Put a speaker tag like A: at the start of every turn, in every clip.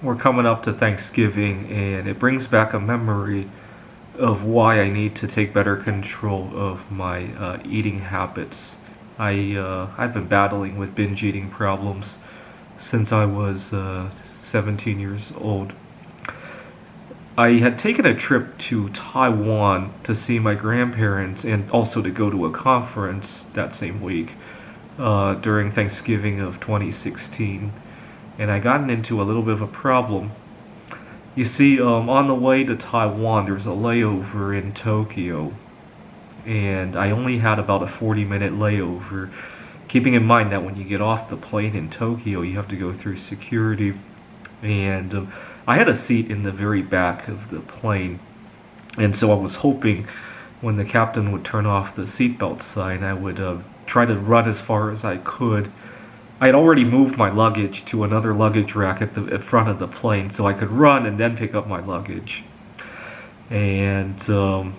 A: we're coming up to Thanksgiving, and it brings back a memory of why I need to take better control of my eating habits. I've been battling with binge eating problems since I was 17 years old. I had taken a trip to Taiwan to see my grandparents and also to go to a conference that same week during Thanksgiving of 2016. And I gotten into a little bit of a problem. You see, on the way to Taiwan, there's a layover in Tokyo, and I only had about a 40-minute layover. Keeping in mind that when you get off the plane in Tokyo, you have to go through security, and I had a seat in the very back of the plane, and so I was hoping when the captain would turn off the seatbelt sign, I would try to run as far as I could. I had already moved my luggage to another luggage rack at the front of the plane, so I could run and then pick up my luggage. And the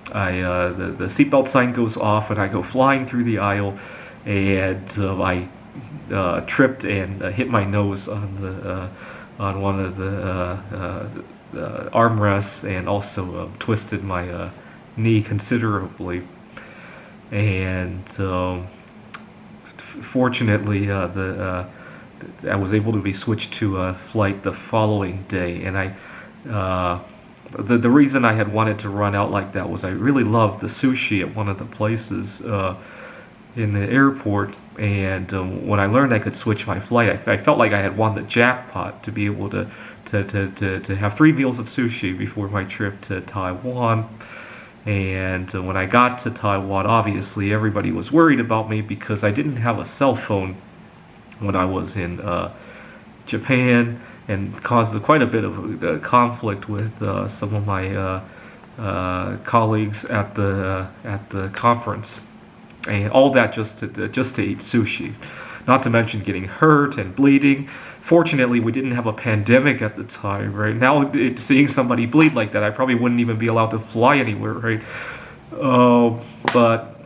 A: seatbelt sign goes off, and I go flying through the aisle, and I tripped and hit my nose on one of the armrests, and also twisted my knee considerably. And fortunately, I was able to be switched to a flight the following day, and the reason I had wanted to run out like that was I really loved the sushi at one of the places in the airport, and when I learned I could switch my flight, I felt like I had won the jackpot to be able to have 3 meals of sushi before my trip to Taiwan. And when I got to Taiwan, obviously everybody was worried about me because I didn't have a cell phone when I was in Japan, and caused quite a bit of conflict with some of my colleagues at the conference, and all that just to eat sushi. Not to mention getting hurt and bleeding. Fortunately, we didn't have a pandemic at the time, right? Now, seeing somebody bleed like that, I probably wouldn't even be allowed to fly anywhere, right? But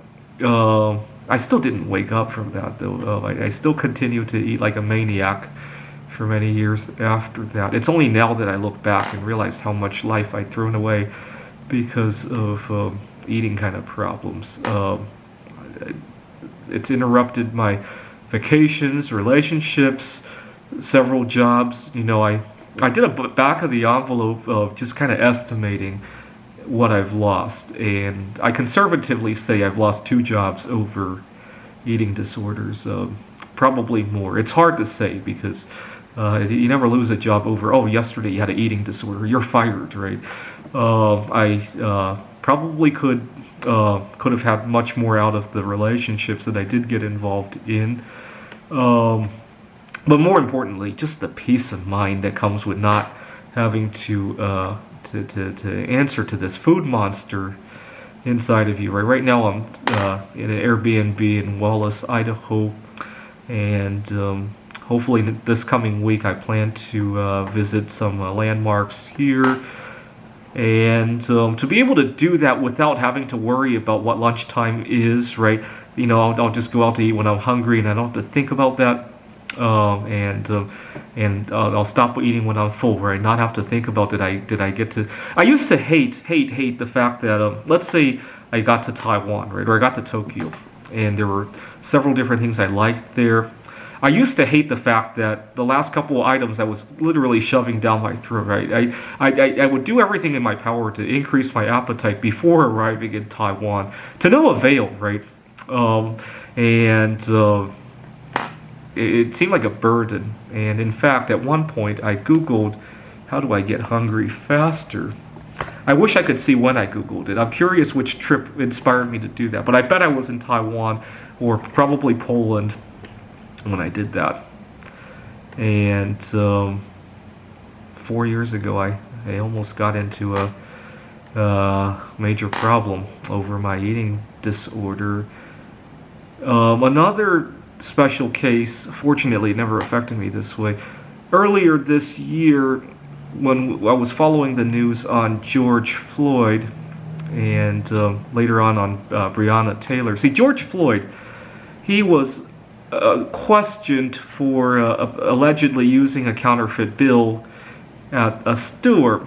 A: I still didn't wake up from that, though. I still continued to eat like a maniac for many years after that. It's only now that I look back and realize how much life I'd thrown away because of eating kind of problems. It's interrupted my vacations, relationships, several jobs. I did a back of the envelope of just kind of estimating what I've lost, and I conservatively say I've lost 2 jobs over eating disorders, probably more. It's hard to say because you never lose a job over, oh, yesterday you had an eating disorder, you're fired, right? I probably could have had much more out of the relationships that I did get involved in. But more importantly, just the peace of mind that comes with not having to answer to this food monster inside of you. Right now, I'm in an Airbnb in Wallace, Idaho, and hopefully this coming week I plan to visit some landmarks here. And to be able to do that without having to worry about what lunchtime is, right? I'll just go out to eat when I'm hungry, and I don't have to think about that. And I'll stop eating when I'm full, right? Not have to think about did I get to. I used to hate the fact that let's say I got to Taiwan, right, or I got to Tokyo, and there were several different things I liked there. I used to hate the fact that the last couple of items I was literally shoving down my throat, right? I would do everything in my power to increase my appetite before arriving in Taiwan, to no avail, right? It seemed like a burden. And in fact, at one point, I Googled, how do I get hungry faster? I wish I could see when I Googled it. I'm curious which trip inspired me to do that. But I bet I was in Taiwan or probably Poland when I did that. And 4 years ago, I almost got into a major problem over my eating disorder. Another special case, fortunately it never affected me this way. Earlier this year, when I was following the news on George Floyd, and later on Breonna Taylor. See, George Floyd, he was questioned for allegedly using a counterfeit bill at a store.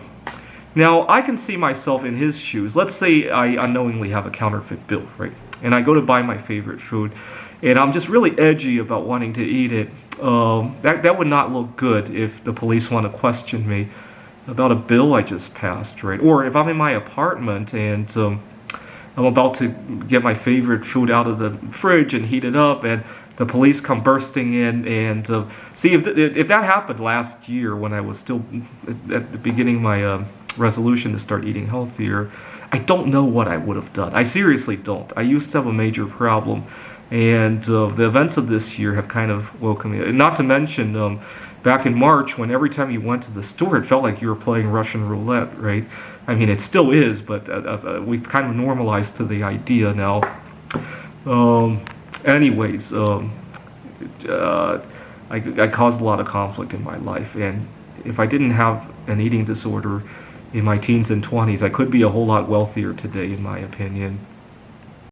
A: Now, I can see myself in his shoes. Let's say I unknowingly have a counterfeit bill, right? And I go to buy my favorite food, and I'm just really edgy about wanting to eat it. That would not look good if the police want to question me about a bill I just passed, right? Or if I'm in my apartment and I'm about to get my favorite food out of the fridge and heat it up, and the police come bursting in. And see, if that happened last year when I was still at the beginning of my resolution to start eating healthier, I don't know what I would have done. I seriously don't. I used to have a major problem, and the events of this year have kind of woken me. Not to mention, back in March, when every time you went to the store, it felt like you were playing Russian roulette, right? I mean, it still is, but we've kind of normalized to the idea now. Anyways, I caused a lot of conflict in my life, and if I didn't have an eating disorder in my teens and 20s, I could be a whole lot wealthier today, in my opinion.